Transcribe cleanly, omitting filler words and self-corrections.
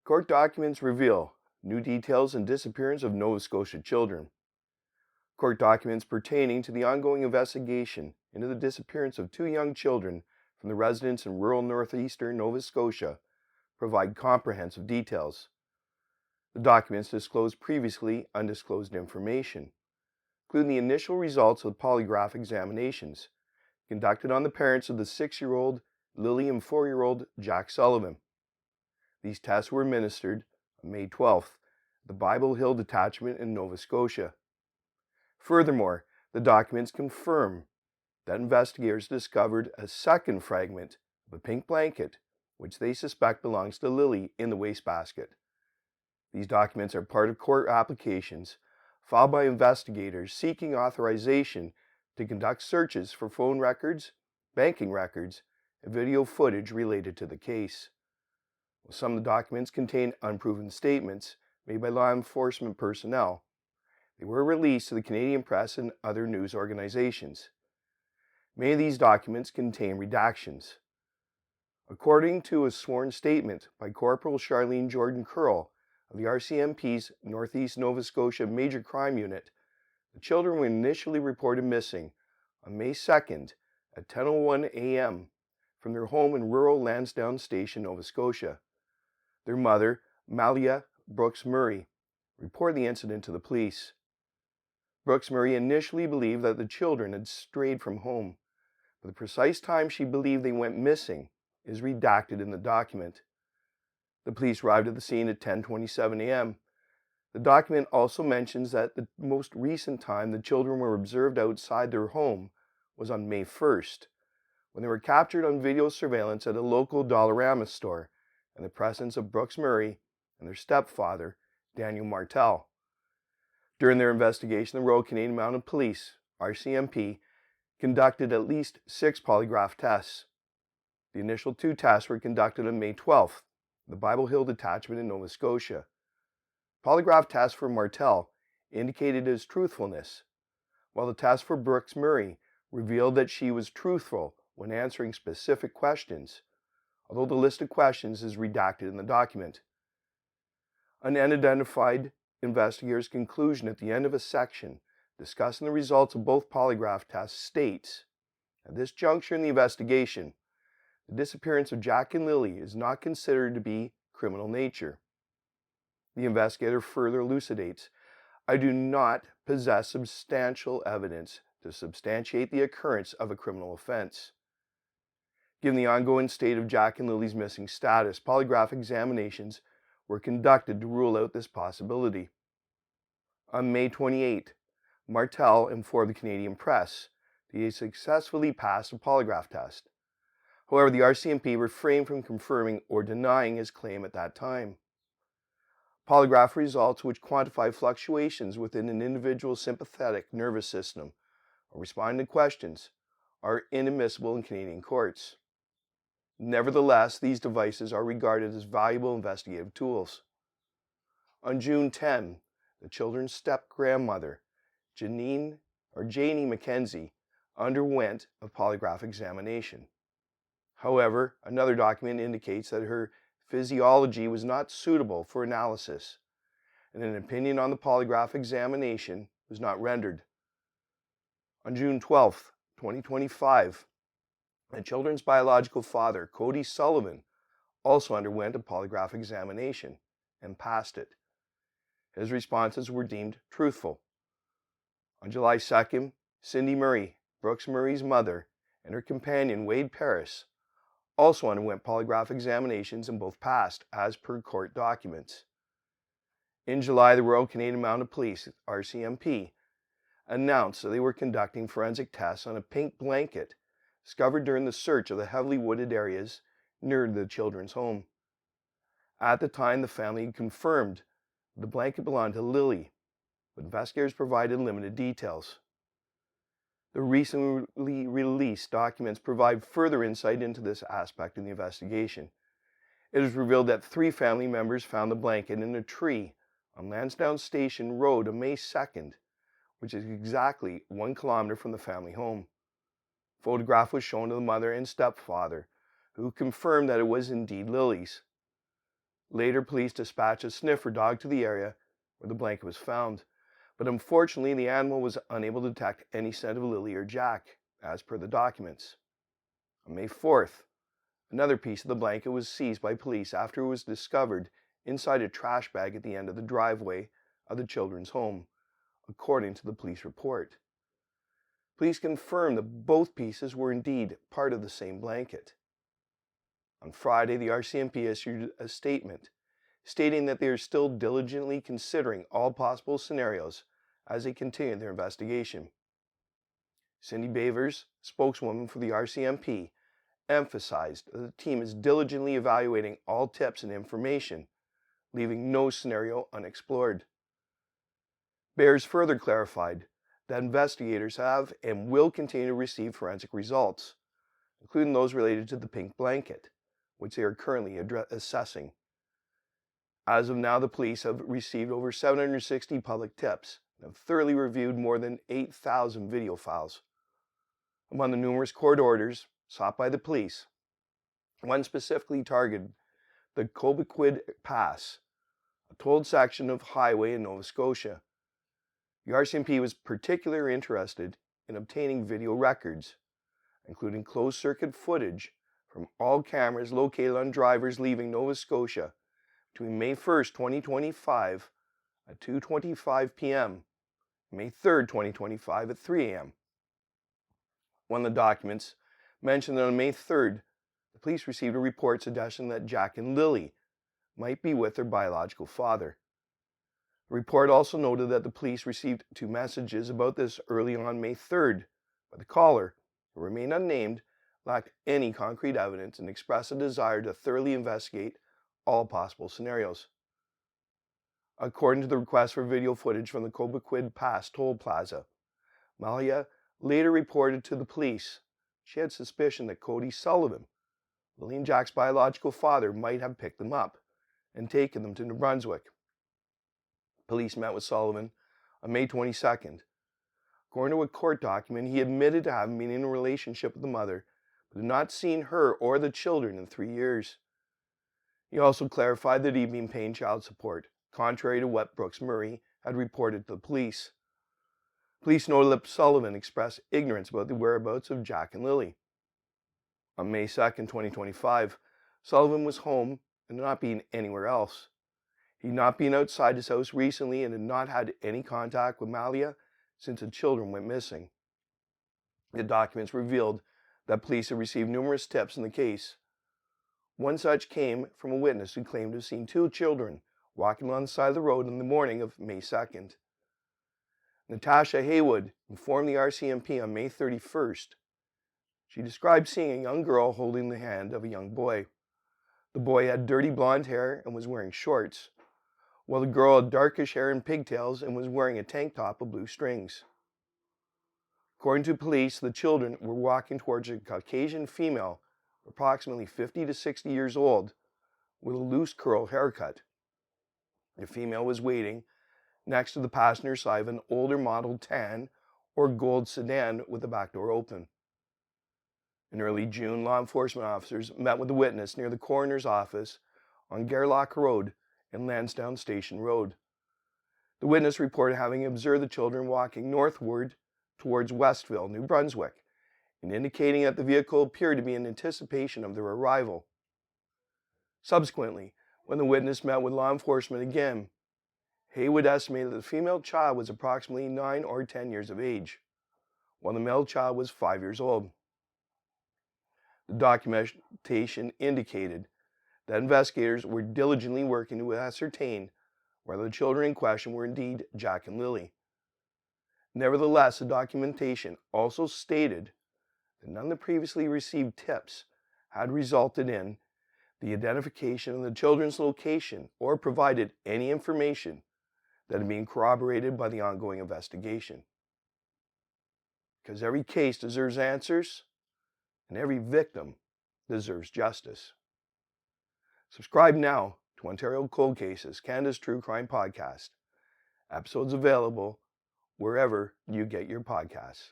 Court documents reveal new details in disappearance of Nova Scotia children. Court documents pertaining to the ongoing investigation into the disappearance of two young children from the residence in rural northeastern Nova Scotia provide comprehensive details. The documents disclose previously undisclosed information, including the initial results of polygraph examinations conducted on the parents of the 6-year-old Lilly and 4-year-old Jack Sullivan. These tests were administered on May 12th at the Bible Hill Detachment in Nova Scotia. Furthermore, the documents confirm that investigators discovered a second fragment of a pink blanket, which they suspect belongs to Lilly, in the wastebasket. These documents are part of court applications filed by investigators seeking authorization to conduct searches for phone records, banking records, and video footage related to the case. While some of the documents contain unproven statements made by law enforcement personnel, they were released to the Canadian press and other news organizations. Many of these documents contain redactions. According to a sworn statement by Corporal Charlene Jordan Curl of the RCMP's Northeast Nova Scotia Major Crime Unit, the children were initially reported missing on May 2nd at 10:01 a.m. from their home in rural Lansdowne Station, Nova Scotia. Their mother, Malia Brooks Murray, reported the incident to the police. Brooks Murray initially believed that the children had strayed from home, but the precise time she believed they went missing is redacted in the document. The police arrived at the scene at 10:27 a.m. The document also mentions that the most recent time the children were observed outside their home was on May 1st, when they were captured on video surveillance at a local Dollarama store in the presence of Brooks Murray and their stepfather, Daniel Martel. During their investigation, the Royal Canadian Mounted Police, RCMP, conducted at least 6 polygraph tests. The initial 2 tests were conducted on May 12th at the Bible Hill Detachment in Nova Scotia. Polygraph tests for Martel indicated his truthfulness, while the test for Brooks Murray revealed that she was truthful when answering specific questions, although the list of questions is redacted in the document. An unidentified investigator's conclusion at the end of a section discussing the results of both polygraph tests states, at this juncture in the investigation, the disappearance of Jack and Lilly is not considered to be criminal nature. The investigator further elucidates, I do not possess substantial evidence to substantiate the occurrence of a criminal offense. Given the ongoing state of Jack and Lilly's missing status, polygraph examinations were conducted to rule out this possibility. On May 28, Martel informed the Canadian press that he had successfully passed a polygraph test. However, the RCMP refrained from confirming or denying his claim at that time. Polygraph results, which quantify fluctuations within an individual's sympathetic nervous system or responding to questions, are inadmissible in Canadian courts. Nevertheless, these devices are regarded as valuable investigative tools. On June 10, the children's step-grandmother, Janie McKenzie, underwent a polygraph examination. However, another document indicates that her physiology was not suitable for analysis, and an opinion on the polygraph examination was not rendered. On June 12, 2025, the children's biological father, Cody Sullivan, also underwent a polygraph examination and passed it. His responses were deemed truthful. On July 2nd, Cindy Murray, Brooks Murray's mother, and her companion, Wade Paris, also underwent polygraph examinations and both passed, as per court documents. In July, the Royal Canadian Mounted Police, RCMP, announced that they were conducting forensic tests on a pink blanket discovered during the search of the heavily wooded areas near the children's home. At the time, the family confirmed the blanket belonged to Lilly, but investigators provided limited details. The recently released documents provide further insight into this aspect in the investigation. It is revealed that 3 family members found the blanket in a tree on Lansdowne Station Road on May 2nd, which is exactly 1 kilometer from the family home. A photograph was shown to the mother and stepfather, who confirmed that it was indeed Lilly's. Later, police dispatched a sniffer dog to the area where the blanket was found, but unfortunately the animal was unable to detect any scent of Lilly or Jack, as per the documents. On May 4th, another piece of the blanket was seized by police after it was discovered inside a trash bag at the end of the driveway of the children's home, according to the police report. Police confirmed that both pieces were indeed part of the same blanket. On Friday, the RCMP issued a statement stating that they are still diligently considering all possible scenarios as they continue their investigation. Cindy Bavers, spokeswoman for the RCMP, emphasized that the team is diligently evaluating all tips and information, leaving no scenario unexplored. Bavers further clarified that investigators have and will continue to receive forensic results, including those related to the pink blanket, which they are currently assessing. As of now, the police have received over 760 public tips and have thoroughly reviewed more than 8,000 video files. Among the numerous court orders sought by the police, one specifically targeted the Cobequid Pass, a tolled section of highway in Nova Scotia. The RCMP was particularly interested in obtaining video records, including closed-circuit footage from all cameras located on drivers leaving Nova Scotia between May 1st, 2025 at 2:25 p.m. and May 3rd, 2025 at 3 a.m. One of the documents mentioned that on May 3rd, the police received a report suggesting that Jack and Lilly might be with their biological father. The report also noted that the police received 2 messages about this early on May 3rd, but the caller, who remained unnamed, lacked any concrete evidence and expressed a desire to thoroughly investigate all possible scenarios. According to the request for video footage from the Cobequid Pass toll plaza, Malia later reported to the police she had suspicion that Cody Sullivan, Lilly and Jack's biological father, might have picked them up and taken them to New Brunswick. Police met with Sullivan on May 22nd. According to a court document, he admitted to having been in a relationship with the mother, but had not seen her or the children in 3 years. He also clarified that he had been paying child support, contrary to what Brooks Murray had reported to the police. Police noted that Sullivan expressed ignorance about the whereabouts of Jack and Lilly. On May 2nd, 2025, Sullivan was home and had not been anywhere else. He had not been outside his house recently and had not had any contact with Malia since the children went missing. The documents revealed that police had received numerous tips in the case. One such came from a witness who claimed to have seen 2 children walking along the side of the road on the morning of May 2nd. Natasha Haywood informed the RCMP on May 31st. She described seeing a young girl holding the hand of a young boy. The boy had dirty blonde hair and was wearing shorts, while the girl had darkish hair and pigtails and was wearing a tank top with blue strings. According to police, the children were walking towards a Caucasian female, approximately 50 to 60 years old, with a loose curl haircut. The female was waiting next to the passenger side of an older model tan or gold sedan with the back door open. In early June, law enforcement officers met with the witness near the coroner's office on Garlock Road and Lansdowne Station Road. The witness reported having observed the children walking northward towards Westville, New Brunswick, and indicating that the vehicle appeared to be in anticipation of their arrival. Subsequently, when the witness met with law enforcement again, Haywood estimated that the female child was approximately 9 or 10 years of age, while the male child was 5 years old. The documentation indicated that investigators were diligently working to ascertain whether the children in question were indeed Jack and Lilly. Nevertheless, the documentation also stated that none of the previously received tips had resulted in the identification of the children's location or provided any information that had been corroborated by the ongoing investigation. Because every case deserves answers, and every victim deserves justice. Subscribe now to Ontario Cold Cases, Canada's True Crime Podcast. Episodes available wherever you get your podcasts.